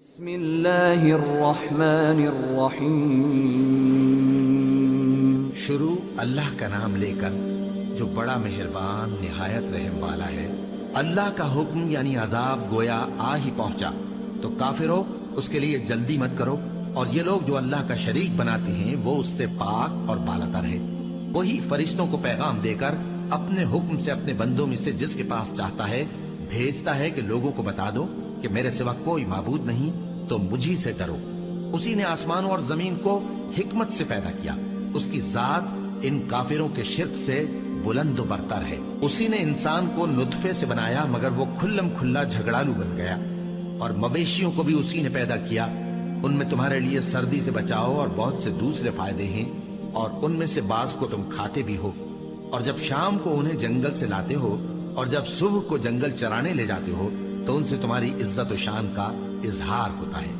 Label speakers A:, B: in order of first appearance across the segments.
A: بسم اللہ الرحمن الرحیم۔
B: شروع اللہ کا نام لے کر جو بڑا مہربان نہایت رحم والا ہے۔ اللہ کا حکم یعنی عذاب گویا آ ہی پہنچا تو کافروں اس کے لیے جلدی مت کرو، اور یہ لوگ جو اللہ کا شریک بناتے ہیں وہ اس سے پاک اور بالاتر ہے۔ وہی فرشتوں کو پیغام دے کر اپنے حکم سے اپنے بندوں میں سے جس کے پاس چاہتا ہے بھیجتا ہے کہ لوگوں کو بتا دو کہ میرے سوا کوئی معبود نہیں، تو مجھی سے ڈرو۔ اسی نے آسمانوں اور زمین کو حکمت سے پیدا کیا، اس کی ذات ان کافروں کے شرک سے بلند و برتر ہے۔ اسی نے انسان کو نطفے سے بنایا مگر وہ کھلم کھلا جھگڑالو بن گیا، اور مویشیوں کو بھی اسی نے پیدا کیا، ان میں تمہارے لیے سردی سے بچاؤ اور بہت سے دوسرے فائدے ہیں، اور ان میں سے بعض کو تم کھاتے بھی ہو، اور جب شام کو انہیں جنگل سے لاتے ہو اور جب صبح کو جنگل چرانے لے جاتے ہو تو ان سے تمہاری عزت و شان کا اظہار ہوتا ہے۔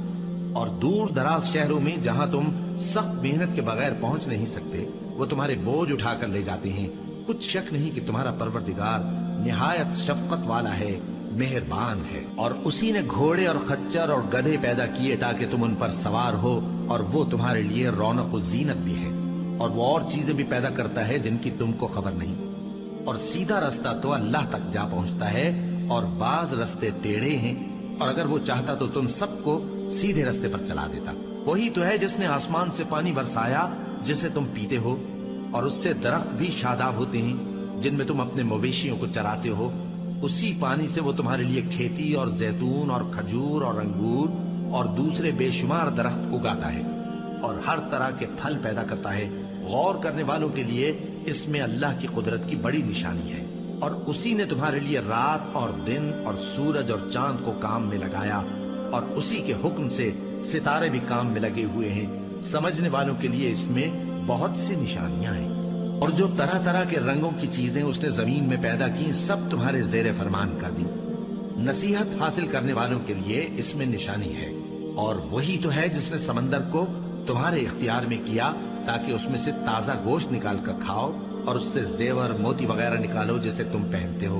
B: اور دور دراز شہروں میں جہاں تم سخت محنت کے بغیر پہنچ نہیں سکتے وہ تمہارے بوجھ اٹھا کر لے جاتے ہیں۔ کچھ شک نہیں کہ تمہارا پروردگار نہایت شفقت والا ہے، مہربان ہے۔ اور اسی نے گھوڑے اور خچر اور گدھے پیدا کیے تاکہ تم ان پر سوار ہو، اور وہ تمہارے لیے رونق و زینت بھی ہے۔ اور وہ اور چیزیں بھی پیدا کرتا ہے جن کی تم کو خبر نہیں۔ اور سیدھا رستہ تو اللہ تک جا پہنچتا ہے، اور بعض رستے ٹیڑھے ہیں، اور اگر وہ چاہتا تو تم سب کو سیدھے رستے پر چلا دیتا۔ وہی تو ہے جس نے آسمان سے پانی برسایا جسے تم پیتے ہو، اور اس سے درخت بھی شاداب ہوتے ہیں جن میں تم اپنے مویشیوں کو چراتے ہو۔ اسی پانی سے وہ تمہارے لیے کھیتی اور زیتون اور کھجور اور انگور اور دوسرے بے شمار درخت اگاتا ہے، اور ہر طرح کے پھل پیدا کرتا ہے۔ غور کرنے والوں کے لیے اس میں اللہ کی قدرت کی بڑی نشانی ہے۔ اور اسی نے تمہارے لیے رات اور دن اور سورج اور چاند کو کام میں لگایا، اور اسی کے حکم سے ستارے بھی کام میں لگے ہوئے ہیں۔ سمجھنے والوں کے لیے اس میں بہت سی نشانیاں ہیں۔ اور جو طرح طرح کے رنگوں کی چیزیں اس نے زمین میں پیدا کی سب تمہارے زیر فرمان کر دی۔ نصیحت حاصل کرنے والوں کے لیے اس میں نشانی ہے۔ اور وہی تو ہے جس نے سمندر کو تمہارے اختیار میں کیا تاکہ اس میں سے تازہ گوشت نکال کر کھاؤ، اور اس سے زیور موتی وغیرہ نکالو جسے تم پہنتے ہو۔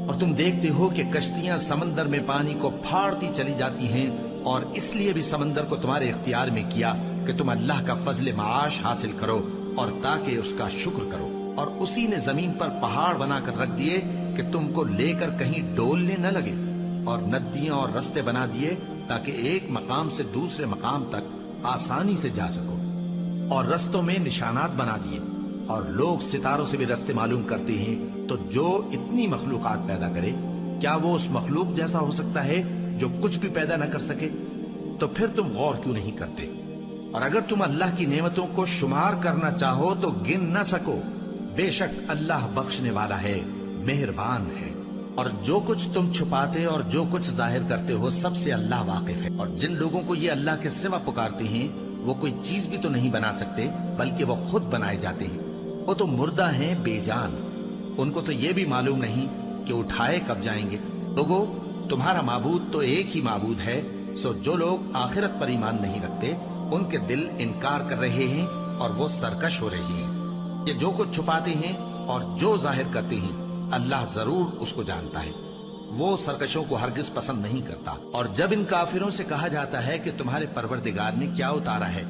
B: اور تم دیکھتے ہو کہ کشتیاں سمندر میں پانی کو پھاڑتی چلی جاتی ہیں، اور اس لیے بھی سمندر کو تمہارے اختیار میں کیا کہ تم اللہ کا فضل معاش حاصل کرو اور تاکہ اس کا شکر کرو۔ اور اسی نے زمین پر پہاڑ بنا کر رکھ دیے کہ تم کو لے کر کہیں ڈولنے نہ لگے، اور ندیاں اور رستے بنا دیے تاکہ ایک مقام سے دوسرے مقام تک آسانی سے جا سکو، اور رستوں میں نشانات بنا دیے۔ اور لوگ ستاروں سے بھی رستے معلوم کرتے ہیں۔ تو جو اتنی مخلوقات پیدا کرے کیا وہ اس مخلوق جیسا ہو سکتا ہے جو کچھ بھی پیدا نہ کر سکے؟ تو پھر تم غور کیوں نہیں کرتے؟ اور اگر تم اللہ کی نعمتوں کو شمار کرنا چاہو تو گن نہ سکو۔ بے شک اللہ بخشنے والا ہے، مہربان ہے۔ اور جو کچھ تم چھپاتے اور جو کچھ ظاہر کرتے ہو سب سے اللہ واقف ہے۔ اور جن لوگوں کو یہ اللہ کے سوا پکارتے ہیں وہ کوئی چیز بھی تو نہیں بنا سکتے بلکہ وہ خود بنائے جاتے ہیں۔ وہ تو مردہ ہیں بے جان، ان کو تو یہ بھی معلوم نہیں کہ اٹھائے کب جائیں گے۔ لوگو تمہارا معبود تو ایک ہی معبود ہے، سو جو لوگ آخرت پر ایمان نہیں رکھتے ان کے دل انکار کر رہے ہیں اور وہ سرکش ہو رہے ہیں۔ یہ جو کچھ چھپاتے ہیں اور جو ظاہر کرتے ہیں اللہ ضرور اس کو جانتا ہے، وہ سرکشوں کو ہرگز پسند نہیں کرتا۔ اور جب ان کافروں سے کہا جاتا ہے کہ تمہارے پروردگار نے کیا اتارا ہے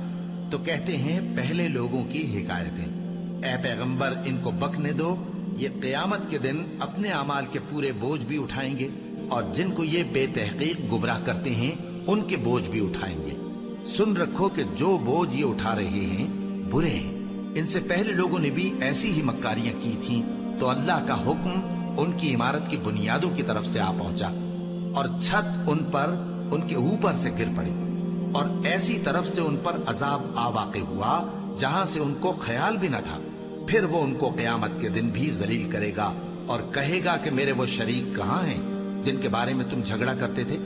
B: تو کہتے ہیں پہلے لوگوں کی حکایتیں۔ اے پیغمبر ان کو بکنے دو، یہ قیامت کے دن اپنے اعمال کے پورے بوجھ بھی اٹھائیں گے، اور جن کو یہ بے تحقیق گمراہ کرتے ہیں ان کے بوجھ بھی اٹھائیں گے۔ سن رکھو کہ جو بوجھ یہ اٹھا رہے ہیں برے ہیں۔ ان سے پہلے لوگوں نے بھی ایسی ہی مکاریاں کی تھیں، تو اللہ کا حکم ان کی عمارت کی بنیادوں کی طرف سے آ پہنچا، اور چھت ان پر ان کے اوپر سے گر پڑی، اور ایسی طرف سے ان پر عذاب آ واقع ہوا جہاں سے ان کو خیال بھی نہ تھا۔ پھر وہ ان کو قیامت کے دن بھی ذلیل کرے گا اور کہے گا کہ میرے وہ شریک کہاں ہیں جن کے بارے میں تم جھگڑا کرتے تھے؟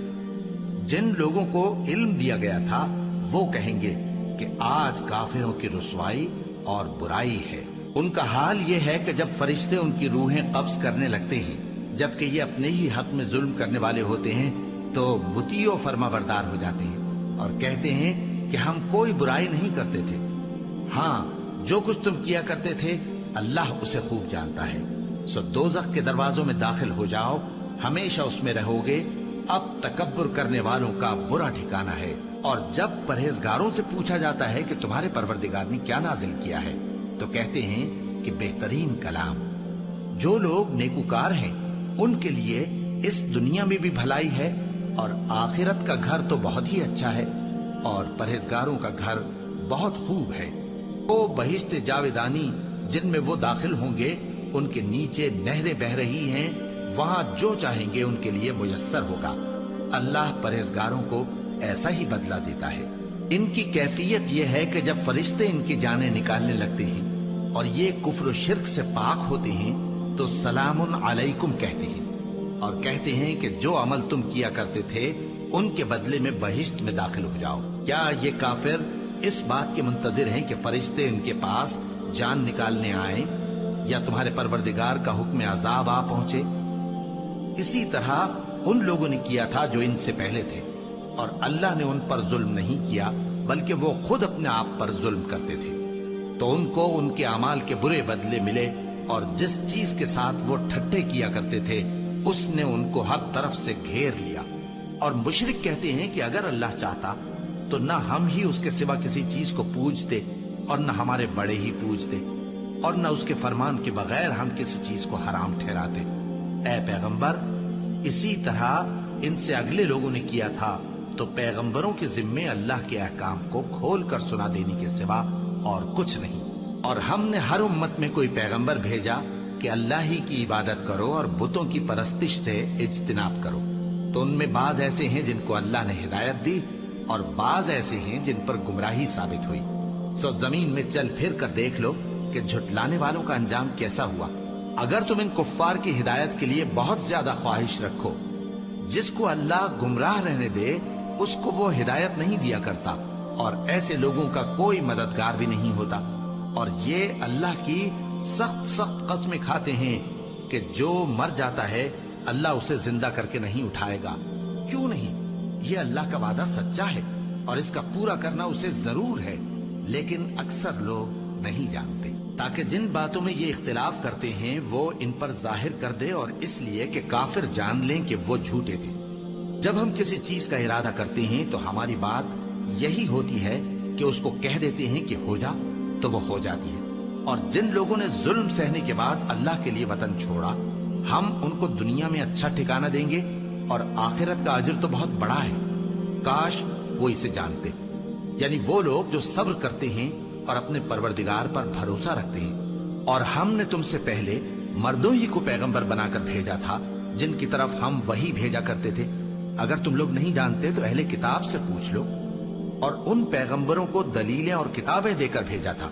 B: جن لوگوں کو علم دیا گیا تھا وہ کہیں گے کہ آج کافروں کی رسوائی اور برائی ہے۔ ان کا حال یہ ہے کہ جب فرشتے ان کی روحیں قبض کرنے لگتے ہیں جبکہ یہ اپنے ہی حق میں ظلم کرنے والے ہوتے ہیں تو مطیع و فرما بردار ہو جاتے ہیں اور کہتے ہیں کہ ہم کوئی برائی نہیں کرتے تھے۔ ہاں جو کچھ تم کیا کرتے تھے اللہ اسے خوب جانتا ہے۔ سو دوزخ کے دروازوں میں داخل ہو جاؤ، ہمیشہ اس میں رہو گے، اب تکبر کرنے والوں کا برا ٹھکانہ ہے۔ اور جب پرہیزگاروں سے پوچھا جاتا ہے کہ تمہارے پروردگار نے کیا نازل کیا ہے تو کہتے ہیں کہ بہترین کلام۔ جو لوگ نیکوکار ہیں ان کے لیے اس دنیا میں بھی بھلائی ہے اور آخرت کا گھر تو بہت ہی اچھا ہے، اور پرہیزگاروں کا گھر بہت خوب ہے۔ وہ بہشت جاویدانی جن میں وہ داخل ہوں گے، ان کے نیچے نہریں بہہ رہی ہیں، وہاں جو چاہیں گے ان کے لیے میسر ہوگا۔ اللہ پرہیزگاروں کو ایسا ہی بدلہ دیتا ہے۔ ان کی کیفیت یہ ہے کہ جب فرشتے ان کی جانیں نکالنے لگتے ہیں اور یہ کفر و شرک سے پاک ہوتے ہیں تو سلام علیکم کہتے ہیں، اور کہتے ہیں کہ جو عمل تم کیا کرتے تھے ان کے بدلے میں بہشت میں داخل ہو جاؤ۔ کیا یہ کافر اس بات کے منتظر ہیں کہ فرشتے ان کے پاس جان نکالنے آئیں یا تمہارے پروردگار کا حکم عذاب آ پہنچے؟ اسی طرح ان لوگوں نے کیا تھا جو ان سے پہلے تھے، اور اللہ نے ان پر ظلم نہیں کیا بلکہ وہ خود اپنے آپ پر ظلم کرتے تھے۔ تو ان کو ان کے اعمال کے برے بدلے ملے، اور جس چیز کے ساتھ وہ ٹھٹھے کیا کرتے تھے اس نے ان کو ہر طرف سے گھیر لیا۔ اور مشرک کہتے ہیں کہ اگر اللہ چاہتا تو نہ ہم ہی اس کے سوا کسی چیز کو پوجتے اور نہ ہمارے بڑے ہی پوجتے، اور نہ اس کے فرمان کے بغیر ہم کسی چیز کو حرام ٹھہراتے۔ اے پیغمبر، اسی طرح ان سے اگلے لوگوں نے کیا تھا، تو پیغمبروں کے ذمے اللہ کے احکام کو کھول کر سنا دینے کے سوا اور کچھ نہیں۔ اور ہم نے ہر امت میں کوئی پیغمبر بھیجا کہ اللہ ہی کی عبادت کرو اور بتوں کی پرستش سے اجتناب کرو، تو ان میں بعض ایسے ہیں جن کو اللہ نے ہدایت دی اور بعض ایسے ہیں جن پر گمراہی ثابت ہوئی۔ سو زمین میں چل پھر کر دیکھ لو کہ جھٹلانے والوں کا انجام کیسا ہوا۔ اگر تم ان کفار کی ہدایت کے لیے بہت زیادہ خواہش رکھو، جس کو اللہ گمراہ رہنے دے اس کو وہ ہدایت نہیں دیا کرتا، اور ایسے لوگوں کا کوئی مددگار بھی نہیں ہوتا۔ اور یہ اللہ کی سخت سخت قسمیں کھاتے ہیں کہ جو مر جاتا ہے اللہ اسے زندہ کر کے نہیں اٹھائے گا۔ کیوں نہیں؟ یہ اللہ کا وعدہ سچا ہے اور اس کا پورا کرنا اسے ضرور ہے، لیکن اکثر لوگ نہیں جانتے۔ تاکہ جن باتوں میں یہ اختلاف کرتے ہیں وہ ان پر ظاہر کر دے، اور اس لیے کہ کافر جان لیں کہ وہ جھوٹے تھے۔ جب ہم کسی چیز کا ارادہ کرتے ہیں تو ہماری بات یہی ہوتی ہے کہ اس کو کہہ دیتے ہیں کہ ہو جا، تو وہ ہو جاتی ہے۔ اور جن لوگوں نے ظلم سہنے کے بعد اللہ کے لیے وطن چھوڑا، ہم ان کو دنیا میں اچھا ٹھکانہ دیں گے، اور آخرت کا اجر تو بہت بڑا ہے۔ کاش وہ اسے جانتے، یعنی وہ لوگ جو صبر کرتے ہیں اور اپنے پروردگار پر بھروسہ رکھتے ہیں۔ اور ہم نے تم سے پہلے مردوں ہی کو پیغمبر بنا کر بھیجا تھا جن کی طرف ہم وحی بھیجا کرتے تھے۔ اگر تم لوگ نہیں جانتے تو اہل کتاب سے پوچھ لو۔ اور ان پیغمبروں کو دلیلیں اور کتابیں دے کر بھیجا تھا،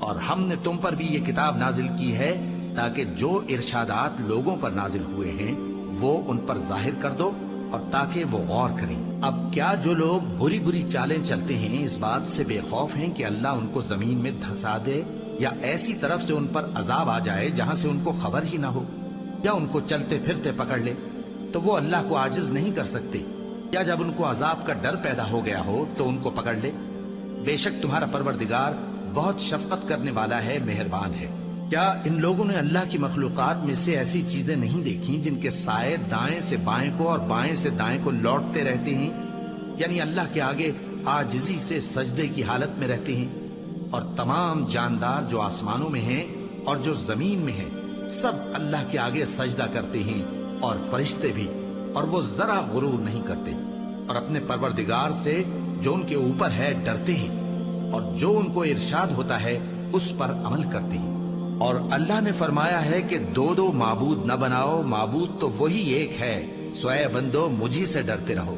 B: اور ہم نے تم پر بھی یہ کتاب نازل کی ہے تاکہ جو ارشادات لوگوں پر نازل ہوئے ہیں وہ ان پر ظاہر کر دو، اور تاکہ وہ غور کریں۔ اب کیا جو لوگ بری بری چالیں چلتے ہیں اس بات سے بے خوف ہیں کہ اللہ ان کو زمین میں دھسا دے، یا ایسی طرف سے ان پر عذاب آ جائے جہاں سے ان کو خبر ہی نہ ہو، یا ان کو چلتے پھرتے پکڑ لے، تو وہ اللہ کو عاجز نہیں کر سکتے؟ یا جب ان کو عذاب کا ڈر پیدا ہو گیا ہو تو ان کو پکڑ لے؟ بے شک تمہارا پروردگار بہت شفقت کرنے والا ہے، مہربان ہے۔ کیا ان لوگوں نے اللہ کی مخلوقات میں سے ایسی چیزیں نہیں دیکھی جن کے سائے دائیں سے بائیں کو اور بائیں سے دائیں کو لوٹتے رہتے ہیں، یعنی اللہ کے آگے عاجزی سے سجدے کی حالت میں رہتے ہیں؟ اور تمام جاندار جو آسمانوں میں ہیں اور جو زمین میں ہیں سب اللہ کے آگے سجدہ کرتے ہیں، اور فرشتے بھی، اور وہ ذرا غرور نہیں کرتے، اور اپنے پروردگار سے جو ان کے اوپر ہے ڈرتے ہیں، اور جو ان کو ارشاد ہوتا ہے اس پر عمل کرتے ہیں۔ اور اللہ نے فرمایا ہے کہ دو دو معبود نہ بناؤ، معبود تو وہی ایک ہے، سو اے بندو مجھی سے ڈرتے رہو۔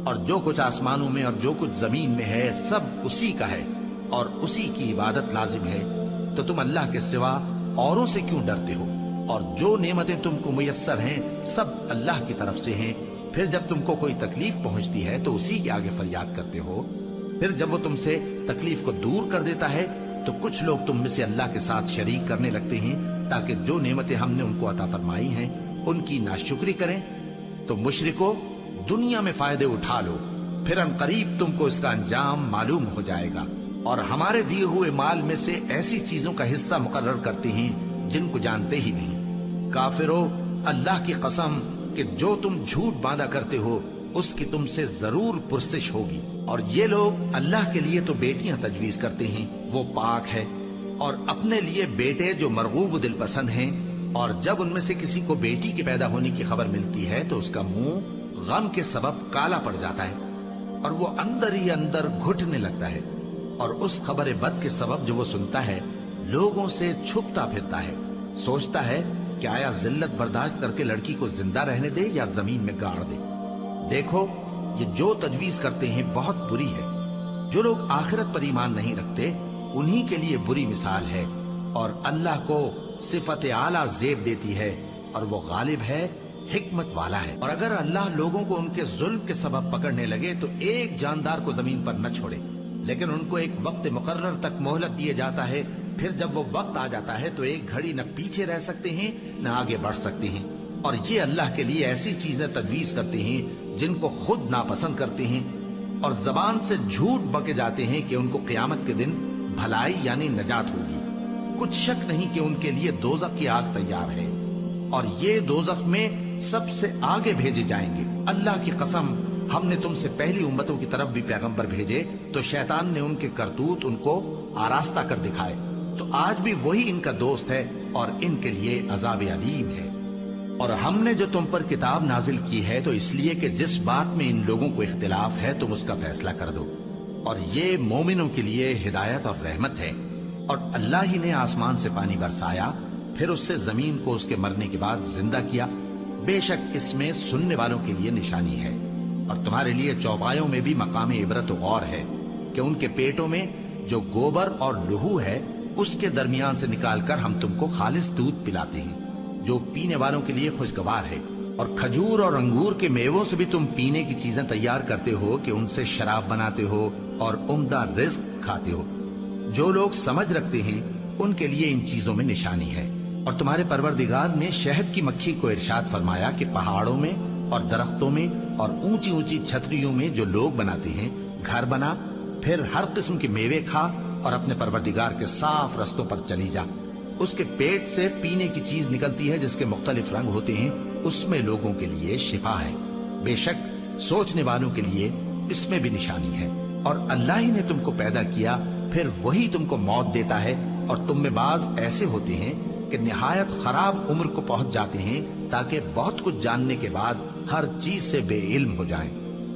B: اور جو کچھ آسمانوں میں اور جو کچھ زمین میں ہے سب اسی کا ہے، اور اسی کی عبادت لازم ہے، تو تم اللہ کے سوا اوروں سے کیوں ڈرتے ہو؟ اور جو نعمتیں تم کو میسر ہیں سب اللہ کی طرف سے ہیں۔ پھر جب تم کو کوئی تکلیف پہنچتی ہے تو اسی کے آگے فریاد کرتے ہو، پھر جب وہ تم سے تکلیف کو دور کر دیتا ہے تو کچھ لوگ تم میں سے اللہ کے ساتھ شریک کرنے لگتے ہیں تاکہ جو نعمتیں ہم نے ان کو عطا فرمائی ہیں ان کی ناشکری کریں۔ تو مشرکو، دنیا میں فائدے اٹھا لو، پھر ان قریب تم کو اس کا انجام معلوم ہو جائے گا۔ اور ہمارے دیے ہوئے مال میں سے ایسی چیزوں کا حصہ مقرر کرتے ہیں جن کو جانتے ہی نہیں۔ کافرو، اللہ کی قسم، کہ جو تم جھوٹ باندھا کرتے ہو اس کی تم سے ضرور پرسش ہوگی. اور یہ لوگ اللہ کے لیے تو بیٹیاں تجویز کرتے ہیں، وہ پاک ہے، اور اپنے لیے بیٹے جو مرغوب و دل پسند ہیں، اور جب ان میں سے کسی کو بیٹی کے پیدا ہونے کی خبر ملتی ہے تو اس کا منہ غم کے سبب کالا پڑ جاتا ہے اور وہ اندر ہی اندر گھٹنے لگتا ہے، اور اس خبر بد کے سبب جو وہ سنتا ہے لوگوں سے چھپتا پھرتا ہے، سوچتا ہے کہ آیا ذلت برداشت کر کے لڑکی کو زندہ رہنے دے یا زمین میں گاڑ دے. دیکھو یہ جو تجویز کرتے ہیں بہت بری ہے. جو لوگ آخرت پر ایمان نہیں رکھتے انہی کے لیے بری مثال ہے، اور اللہ کو صفت اعلیٰ زیب دیتی ہے اور وہ غالب ہے، حکمت والا ہے. اور اگر اللہ لوگوں کو ان کے ظلم کے سبب پکڑنے لگے تو ایک جاندار کو زمین پر نہ چھوڑے، لیکن ان کو ایک وقت مقرر تک مہلت دیے جاتا ہے. پھر جب وہ وقت آ جاتا ہے تو ایک گھڑی نہ پیچھے رہ سکتے ہیں نہ آگے بڑھ سکتے ہیں. اور یہ اللہ کے لیے ایسی چیزیں تجویز کرتے ہیں جن کو خود ناپسند کرتے ہیں، اور زبان سے جھوٹ بکے جاتے ہیں کہ ان کو قیامت کے دن بھلائی یعنی نجات ہوگی. کچھ شک نہیں کہ ان کے لیے دوزخ کی آگ تیار ہے، اور یہ دوزخ میں سب سے آگے بھیجے جائیں گے. اللہ کی قسم ہم نے تم سے پہلی امتوں کی طرف بھی پیغمبر بھیجے تو شیطان نے ان کے کرتوت ان کو آراستہ کر دکھائے، تو آج بھی وہی ان کا دوست ہے اور ان کے لیے عذاب علیم ہے. اور ہم نے جو تم پر کتاب نازل کی ہے تو اس لیے کہ جس بات میں ان لوگوں کو اختلاف ہے تم اس کا فیصلہ کر دو، اور یہ مومنوں کے لیے ہدایت اور رحمت ہے. اور اللہ ہی نے آسمان سے پانی برسایا، پھر اس سے زمین کو اس کے مرنے کے بعد زندہ کیا. بے شک اس میں سننے والوں کے لیے نشانی ہے، اور تمہارے لیے چوپایوں میں بھی مقام عبرت و غور ہے کہ ان کے پیٹوں میں جو گوبر اور لہو ہے اس کے درمیان سے نکال کر ہم تم کو خالص دودھ پلاتے ہیں جو پینے والوں کے لیے خوشگوار ہے. اور کھجور اور انگور کے میووں سے بھی تم پینے کی چیزیں تیار کرتے ہو کہ ان سے شراب بناتے ہو اور عمدہ رزق کھاتے ہو. جو لوگ سمجھ رکھتے ہیں ان کے لیے ان چیزوں میں نشانی ہے. اور تمہارے پروردگار نے شہد کی مکھی کو ارشاد فرمایا کہ پہاڑوں میں اور درختوں میں اور اونچی اونچی چھتریوں میں جو لوگ بناتے ہیں گھر بنا، پھر ہر قسم کے میوے کھا اور اپنے پروردگار کے صاف رستوں پر چلی جا. اس کے پیٹ سے پینے کی چیز نکلتی ہے جس کے مختلف رنگ ہوتے ہیں، اس میں لوگوں کے لیے شفا ہے. بے شک سوچنے والوں کے لیے اس میں بھی نشانی ہے. اور اللہ ہی نے تم کو پیدا کیا، پھر وہی تم کو موت دیتا ہے. اور تم میں بعض ایسے ہوتے ہیں کہ نہایت خراب عمر کو پہنچ جاتے ہیں تاکہ بہت کچھ جاننے کے بعد ہر چیز سے بے علم ہو جائیں.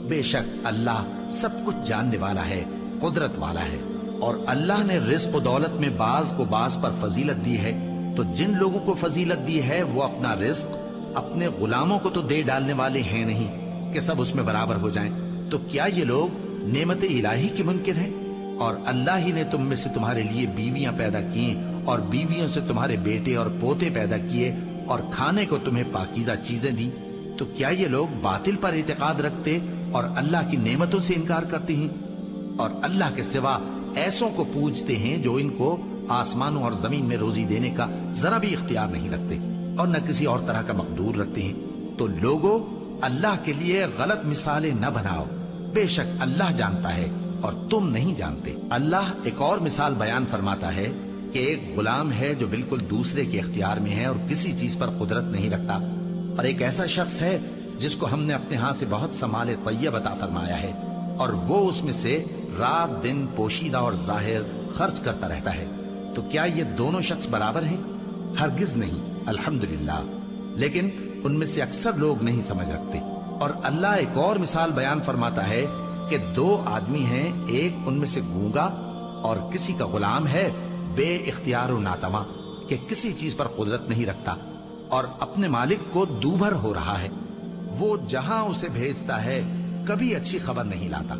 B: بے شک اللہ سب کچھ جاننے والا ہے، قدرت والا ہے. اور اللہ نے رزق و دولت میں بعض کو بعض پر فضیلت دی ہے، تو جن لوگوں کو فضیلت دی ہے وہ اپنا رزق اپنے غلاموں کو تو دے ڈالنے والے ہیں نہیں کہ سب اس میں برابر ہو جائیں. تو کیا یہ لوگ نعمت الہی کے منکر ہیں؟ اور اللہ ہی نے تم میں سے تمہارے لیے بیویاں پیدا کی اور بیویوں سے تمہارے بیٹے اور پوتے پیدا کیے اور کھانے کو تمہیں پاکیزہ چیزیں دی. تو کیا یہ لوگ باطل پر اعتقاد رکھتے اور اللہ کی نعمتوں سے انکار کرتے ہیں؟ اور اللہ کے سوا ایسوں کو پوجتے ہیں جو ان کو آسمانوں اور زمین میں روزی دینے کا ذرا بھی اختیار نہیں رکھتے اور نہ کسی اور طرح کا مقدور رکھتے ہیں. تو لوگوں اللہ کے لیے غلط مثالیں نہ بناؤ، بے شک اللہ جانتا ہے اور تم نہیں جانتے. اللہ ایک اور مثال بیان فرماتا ہے کہ ایک غلام ہے جو بالکل دوسرے کے اختیار میں ہے اور کسی چیز پر قدرت نہیں رکھتا، اور ایک ایسا شخص ہے جس کو ہم نے اپنے ہاں سے بہت سا مال طیب عطا فرمایا ہے اور وہ اس میں سے رات دن پوشیدہ اور ظاہر خرچ کرتا رہتا ہے. تو کیا یہ دونوں شخص برابر ہیں؟ ہرگز نہیں، الحمدللہ. لیکن ان میں سے اکثر لوگ نہیں سمجھ رکھتے. اور اللہ ایک اور مثال بیان فرماتا ہے کہ دو آدمی ہیں، ایک ان میں سے گونگا اور کسی کا غلام ہے بے اختیار و ناتواں کہ کسی چیز پر قدرت نہیں رکھتا اور اپنے مالک کو دوبھر ہو رہا ہے. وہ جہاں اسے بھیجتا ہے کبھی اچھی خبر نہیں لاتا.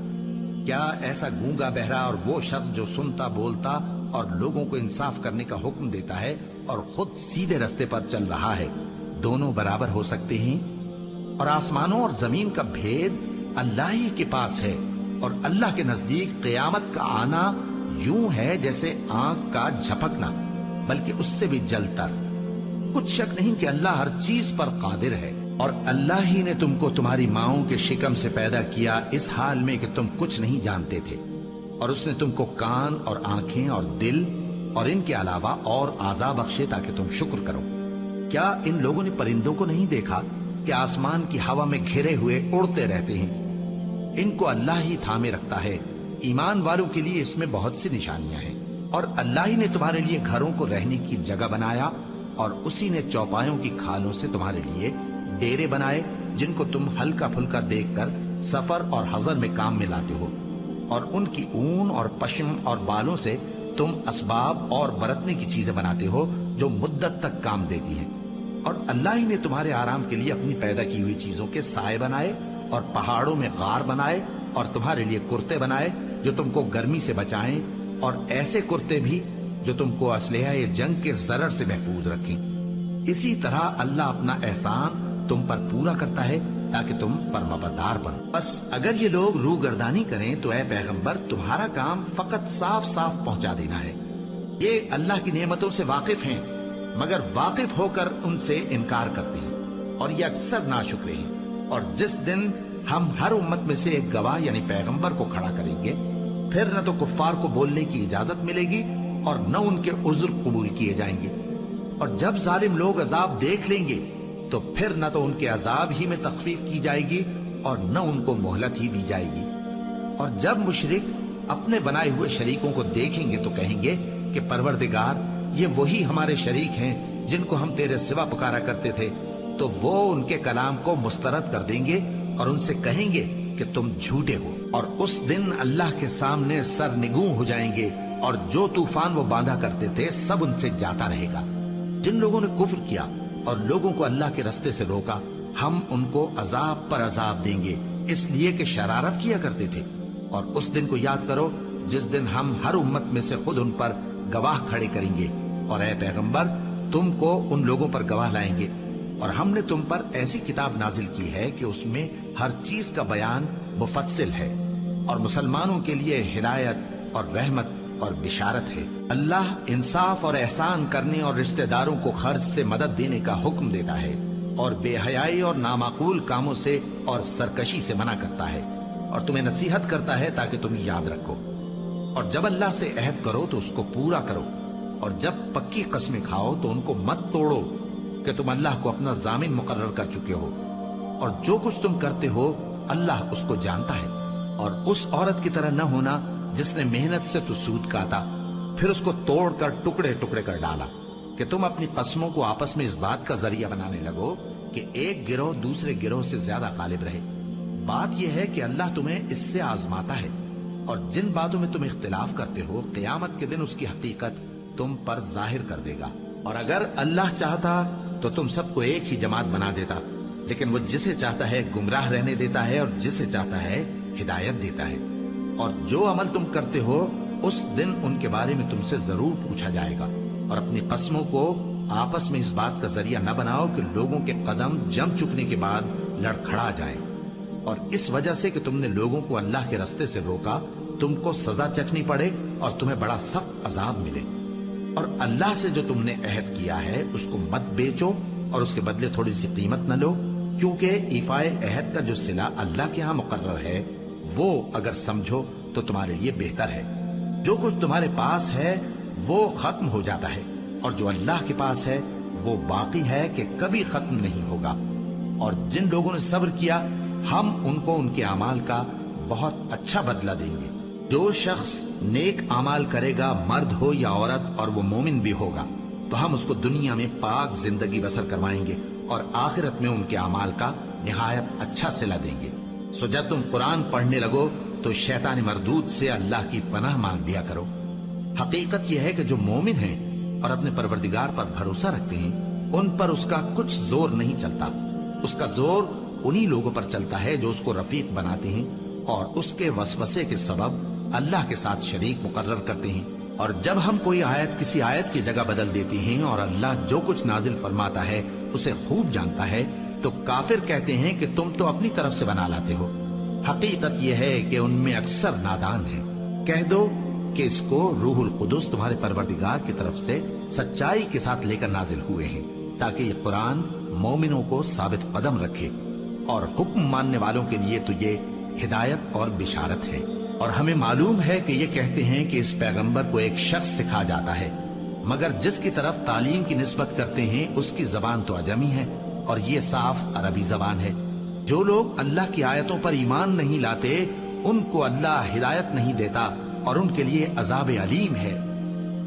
B: کیا ایسا گونگا بہرا اور وہ شخص جو سنتا بولتا اور لوگوں کو انصاف کرنے کا حکم دیتا ہے اور خود سیدھے رستے پر چل رہا ہے، دونوں برابر ہو سکتے ہیں؟ اور آسمانوں اور زمین کا بھید اللہ ہی کے پاس ہے، اور اللہ کے نزدیک قیامت کا آنا یوں ہے جیسے آنکھ کا جھپکنا، بلکہ اس سے بھی جلد تر. کچھ شک نہیں کہ اللہ ہر چیز پر قادر ہے. اور اللہ ہی نے تم کو تمہاری ماؤں کے شکم سے پیدا کیا اس حال میں کہ تم کچھ نہیں جانتے تھے، اور اس نے تم کو کان اور آنکھیں اور دل اور ان کے علاوہ اور اعضاء بخشے تاکہ تم شکر کرو. کیا ان لوگوں نے پرندوں کو نہیں دیکھا کہ آسمان کی ہوا میں گھرے ہوئے اڑتے رہتے ہیں. ان کو اللہ ہی تھامے رکھتا ہے. ایمان والوں کے لیے اس میں بہت سی نشانیاں ہیں. اور اللہ ہی نے تمہارے لیے گھروں کو رہنے کی جگہ بنایا، اور اسی نے چوپایوں کی کھالوں سے تمہارے لیے ڈیرے بنائے جن کو تم ہلکا پھلکا دیکھ کر سفر اور حضر میں کام میں لاتے ہو. اور ان کی اون اور پشم اور بالوں سے تم اسباب اور برتنے کی چیزیں بناتے ہو جو مدت تک کام دیتی ہیں. اور اللہ ہی نے تمہارے آرام کے لیے اپنی پیدا کی ہوئی چیزوں کے سائے بنائے، اور پہاڑوں میں غار بنائے، اور تمہارے لیے کرتے بنائے جو تم کو گرمی سے بچائیں، اور ایسے کرتے بھی جو تم کو اسلحہ جنگ کے ضرر سے محفوظ رکھیں. اسی طرح اللہ اپنا احسان تم پر پورا کرتا ہے تاکہ تم فرمانبردار بنو. بس اگر یہ لوگ روگردانی کریں تو اے پیغمبر تمہارا کام فقط صاف صاف پہنچا دینا ہے. یہ اللہ کی نعمتوں سے واقف ہیں مگر واقف ہو کر ان سے انکار کرتے ہیں، اور یہ اکثر ناشکرے ہیں. اور جس دن ہم ہر امت میں سے ایک گواہ یعنی پیغمبر کو کھڑا کریں گے، پھر نہ تو کفار کو بولنے کی اجازت ملے گی اور نہ ان کے عذر قبول کیے جائیں گے. اور جب ظالم لوگ عذاب دیکھ لیں گے تو پھر نہ تو ان کے عذاب ہی میں تخفیف کی جائے گی اور نہ ان کو مہلت ہی دی جائے گی. اور جب مشرک اپنے بنائے ہوئے شریکوں کو دیکھیں گے تو کہیں گے کہ پروردگار یہ وہی ہمارے شریک ہیں جن کو ہم تیرے سوا پکارا کرتے تھے. تو وہ ان کے کلام کو مسترد کر دیں گے اور ان سے کہیں گے کہ تم جھوٹے ہو. اور اس دن اللہ کے سامنے سر نگوں ہو جائیں گے، اور جو طوفان وہ باندھا کرتے تھے سب ان سے جاتا رہے گا. جن لوگوں نے کفر کیا اور لوگوں کو اللہ کے رستے سے روکا، ہم ان کو عذاب پر عذاب دیں گے اس لیے کہ شرارت کیا کرتے تھے. اور اس دن کو یاد کرو جس دن ہم ہر امت میں سے خود ان پر گواہ کھڑے کریں گے. اور اے پیغمبر تم کو ان لوگوں پر گواہ لائیں گے. اور ہم نے تم پر ایسی کتاب نازل کی ہے کہ اس میں ہر چیز کا بیان مفصل ہے، اور مسلمانوں کے لیے ہدایت اور رحمت اور بشارت ہے. اللہ انصاف اور احسان کرنے اور رشتہ داروں کو خرچ سے مدد دینے کا حکم دیتا ہے، اور بے حیائی اور نامعقول کاموں سے اور سرکشی سے منع کرتا ہے، اور تمہیں نصیحت کرتا ہے تاکہ تم یاد رکھو. اور جب اللہ سے عہد کرو تو اس کو پورا کرو، اور جب پکی قسمیں کھاؤ تو ان کو مت توڑو کہ تم اللہ کو اپنا ضامن مقرر کر چکے ہو، اور جو کچھ تم کرتے ہو اللہ اس کو جانتا ہے. اور اس عورت کی طرح نہ ہونا جس نے محنت سے تو سود کاتا پھر اس کو توڑ کر ٹکڑے ٹکڑے کر ڈالا، کہ تم اپنی قسموں کو آپس میں اس بات کا ذریعہ بنانے لگو کہ ایک گروہ دوسرے گروہ سے زیادہ غالب رہے. بات یہ ہے کہ اللہ تمہیں اس سے آزماتا ہے، اور جن باتوں میں تم اختلاف کرتے ہو قیامت کے دن اس کی حقیقت تم پر ظاہر کر دے گا. اور اگر اللہ چاہتا تو تم سب کو ایک ہی جماعت بنا دیتا، لیکن وہ جسے چاہتا ہے گمراہ رہنے دیتا ہے اور جسے چاہتا ہے ہدایت دیتا ہے. اور جو عمل تم کرتے ہو اس دن ان کے بارے میں تم سے ضرور پوچھا جائے گا. اور اپنی قسموں کو آپس میں اس بات کا ذریعہ نہ بناؤ کہ لوگوں کے قدم جم چکنے کے بعد لڑکھڑا جائیں. اور اس وجہ سے کہ تم نے لوگوں کو اللہ کے رستے سے روکا تم کو سزا چکھنی پڑے اور تمہیں بڑا سخت عذاب ملے. اور اللہ سے جو تم نے عہد کیا ہے اس کو مت بیچو اور اس کے بدلے تھوڑی سی قیمت نہ لو، کیونکہ ایفائے عہد کا جو صلہ اللہ کے ہاں مقرر ہے وہ اگر سمجھو تو تمہارے لیے بہتر ہے. جو کچھ تمہارے پاس ہے وہ ختم ہو جاتا ہے، اور جو اللہ کے پاس ہے وہ باقی ہے کہ کبھی ختم نہیں ہوگا. اور جن لوگوں نے صبر کیا ہم ان کو ان کے اعمال کا بہت اچھا بدلہ دیں گے. جو شخص نیک اعمال کرے گا مرد ہو یا عورت اور وہ مومن بھی ہوگا تو ہم اس کو دنیا میں پاک زندگی بسر کروائیں گے اور آخرت میں ان کے اعمال کا نہایت اچھا صلہ دیں گے. سو جب تم قرآن پڑھنے لگو تو شیطان مردود سے اللہ کی پناہ مانگ لیا کرو. حقیقت یہ ہے کہ جو مومن ہیں اور اپنے پروردگار پر بھروسہ رکھتے ہیں ان پر اس کا کچھ زور نہیں چلتا. اس کا زور انہی لوگوں پر چلتا ہے جو اس کو رفیق بناتے ہیں اور اس کے وسوسے کے سبب اللہ کے ساتھ شریک مقرر کرتے ہیں. اور جب ہم کوئی آیت کسی آیت کی جگہ بدل دیتی ہیں اور اللہ جو کچھ نازل فرماتا ہے اسے خوب جانتا ہے تو کافر کہتے ہیں کہ تم تو اپنی طرف سے بنا لاتے ہو. حقیقت یہ ہے کہ ان میں اکثر نادان ہیں. کہہ دو کہ اس کو روح القدس تمہارے پروردگار کی طرف سے سچائی کے ساتھ لے کر نازل ہوئے ہیں تاکہ یہ قرآن مومنوں کو ثابت قدم رکھے، اور حکم ماننے والوں کے لیے تو یہ ہدایت اور بشارت ہے. اور ہمیں معلوم ہے کہ یہ کہتے ہیں کہ اس پیغمبر کو ایک شخص سکھا جاتا ہے، مگر جس کی طرف تعلیم کی نسبت کرتے ہیں اس کی زبان تو عجمی ہے اور یہ صاف عربی زبان ہے۔ جو لوگ اللہ کی آیتوں پر ایمان نہیں لاتے ان کو اللہ ہدایت نہیں دیتا اور ان کے لیے عذاب علیم ہے۔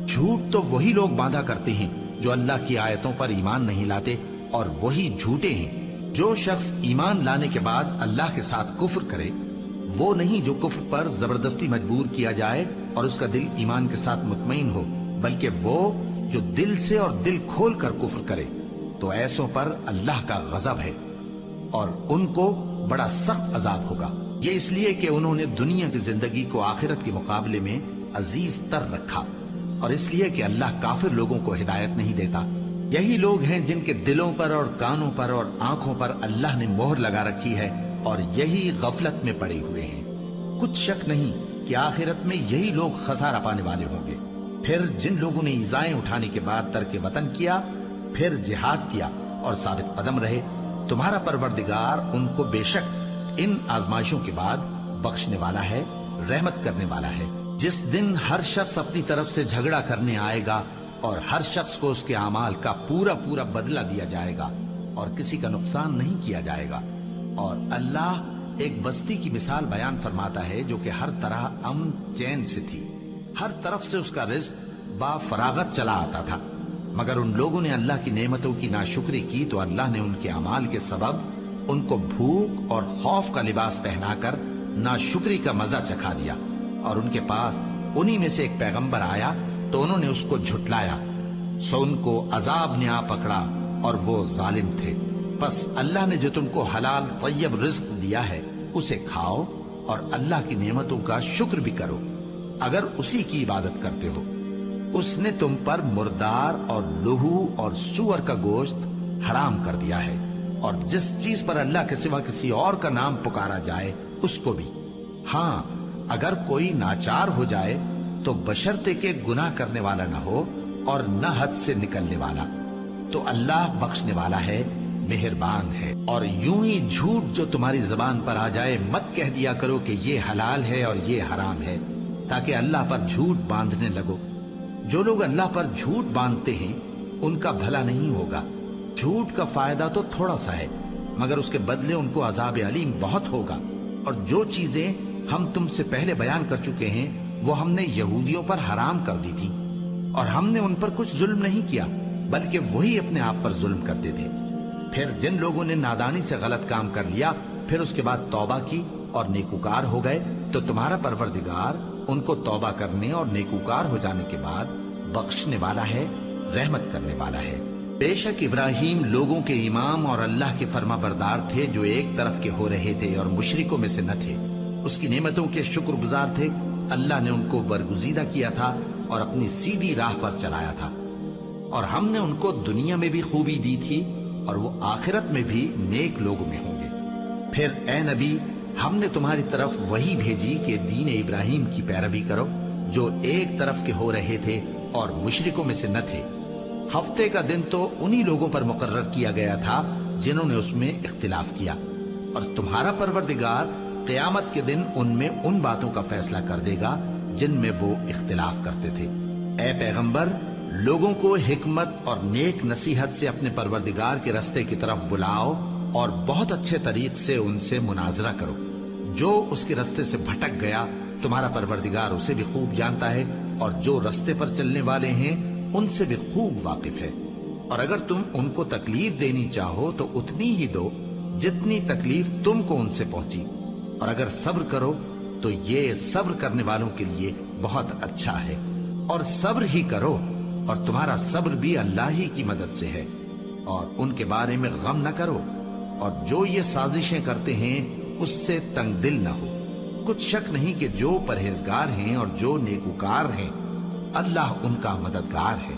B: جھوٹ تو وہی لوگ باندھا کرتے ہیں جو اللہ کی آیتوں پر ایمان نہیں لاتے، اور وہی جھوٹے ہیں۔ جو شخص ایمان لانے کے بعد اللہ کے ساتھ کفر کرے وہ نہیں جو کفر پر زبردستی مجبور کیا جائے اور اس کا دل ایمان کے ساتھ مطمئن ہو، بلکہ وہ جو دل سے اور دل کھول کر کفر کرے، تو ایسوں پر اللہ کا غضب ہے اور ان کو بڑا سخت عذاب ہوگا۔ یہ اس لیے کہ انہوں نے دنیا کی زندگی کو آخرت کے مقابلے میں عزیز تر رکھا، اور اس لیے کہ اللہ کافر لوگوں کو ہدایت نہیں دیتا۔ یہی لوگ ہیں جن کے دلوں پر اور کانوں پر اور آنکھوں پر اللہ نے مہر لگا رکھی ہے، اور یہی غفلت میں پڑے ہوئے ہیں۔ کچھ شک نہیں کہ آخرت میں یہی لوگ خسارہ پانے والے ہوں گے۔ پھر جن لوگوں نے ایذائیں اٹھانے کے بعد ترک وطن کیا، پھر جہاد کیا اور ثابت قدم رہے، تمہارا پروردگار ان کو بے شک ان آزمائشوں کے بعد بخشنے والا ہے، رحمت کرنے والا ہے۔ جس دن ہر شخص اپنی طرف سے جھگڑا کرنے آئے گا اور ہر شخص کو اس کے اعمال کا پورا پورا بدلہ دیا جائے گا اور کسی کا نقصان نہیں کیا جائے گا۔ اور اللہ ایک بستی کی مثال بیان فرماتا ہے جو کہ ہر طرح امن چین سے تھی، ہر طرف سے اس کا رزق با فراغت چلا آتا تھا، مگر ان لوگوں نے اللہ کی نعمتوں کی ناشکری کی تو اللہ نے ان کے اعمال کے سبب ان کو بھوک اور خوف کا لباس پہنا کر ناشکری کا مزہ چکھا دیا۔ اور ان کے پاس انہی میں سے ایک پیغمبر آیا تو انہوں نے اس کو جھٹلایا، سو ان کو عذاب نے آ پکڑا اور وہ ظالم تھے۔ پس اللہ نے جو تم کو حلال طیب رزق دیا ہے اسے کھاؤ اور اللہ کی نعمتوں کا شکر بھی کرو اگر اسی کی عبادت کرتے ہو۔ اس نے تم پر مردار اور لہو اور سور کا گوشت حرام کر دیا ہے، اور جس چیز پر اللہ کے سوا کسی اور کا نام پکارا جائے اس کو بھی۔ ہاں اگر کوئی ناچار ہو جائے تو بشرطے کہ گناہ کرنے والا نہ ہو اور نہ حد سے نکلنے والا، تو اللہ بخشنے والا ہے، مہربان ہے۔ اور یوں ہی جھوٹ جو تمہاری زبان پر آ جائے مت کہہ دیا کرو کہ یہ حلال ہے اور یہ حرام ہے، تاکہ اللہ پر جھوٹ باندھنے لگو۔ جو لوگ اللہ پر جھوٹ باندھتے ہیں ان کا بھلا نہیں ہوگا۔ جھوٹ کا فائدہ تو تھوڑا سا ہے، مگر اس کے بدلے ان کو عذاب علیم بہت ہوگا۔ اور جو چیزیں ہم تم سے پہلے بیان کر چکے ہیں وہ ہم نے یہودیوں پر حرام کر دی تھی، اور ہم نے ان پر کچھ ظلم نہیں کیا بلکہ وہی اپنے آپ پر ظلم کرتے تھے۔ پھر جن لوگوں نے نادانی سے غلط کام کر لیا پھر اس کے بعد توبہ کی اور نیکوکار ہو گئے تو تمہارا پروردگار ان کو توبہ کرنے اور نیکوکار ہو جانے کے بعد بخشنے والا ہے، رحمت کرنے والا ہے۔ بے شک ابراہیم لوگوں کے امام اور اللہ کے فرما بردار تھے جو ایک طرف کے ہو رہے تھے اور مشرکوں میں سے نہ تھے۔ اس کی نعمتوں کے شکر گزار تھے۔ اللہ نے ان کو برگزیدہ کیا تھا اور اپنی سیدھی راہ پر چلایا تھا، اور ہم نے ان کو دنیا میں بھی خوبی دی تھی اور وہ آخرت میں بھی نیک لوگوں میں ہوں گے۔ پھر اے نبی ہم نے تمہاری طرف وہی بھیجی کہ دین ابراہیم کی پیروی کرو جو ایک طرف کے ہو رہے تھے اور مشرکوں میں سے نہ تھے۔ ہفتے کا دن تو انہی لوگوں پر مقرر کیا گیا تھا جنہوں نے اس میں اختلاف کیا، اور تمہارا پروردگار قیامت کے دن ان میں ان باتوں کا فیصلہ کر دے گا جن میں وہ اختلاف کرتے تھے۔ اے پیغمبر لوگوں کو حکمت اور نیک نصیحت سے اپنے پروردگار کے رستے کی طرف بلاؤ اور بہت اچھے طریق سے ان سے مناظرہ کرو۔ جو اس کے رستے سے بھٹک گیا تمہارا پروردگار اسے بھی خوب جانتا ہے، اور جو رستے پر چلنے والے ہیں ان سے بھی خوب واقف ہے۔ اور اگر تم ان کو تکلیف دینی چاہو تو اتنی ہی دو جتنی تکلیف تم کو ان سے پہنچی، اور اگر صبر کرو تو یہ صبر کرنے والوں کے لیے بہت اچھا ہے۔ اور صبر ہی کرو، اور تمہارا صبر بھی اللہ ہی کی مدد سے ہے، اور ان کے بارے میں غم نہ کرو، اور جو یہ سازشیں کرتے ہیں اس سے تنگ دل نہ ہو۔ کچھ شک نہیں کہ جو پرہیزگار ہیں اور جو نیکوکار ہیں اللہ ان کا مددگار ہے۔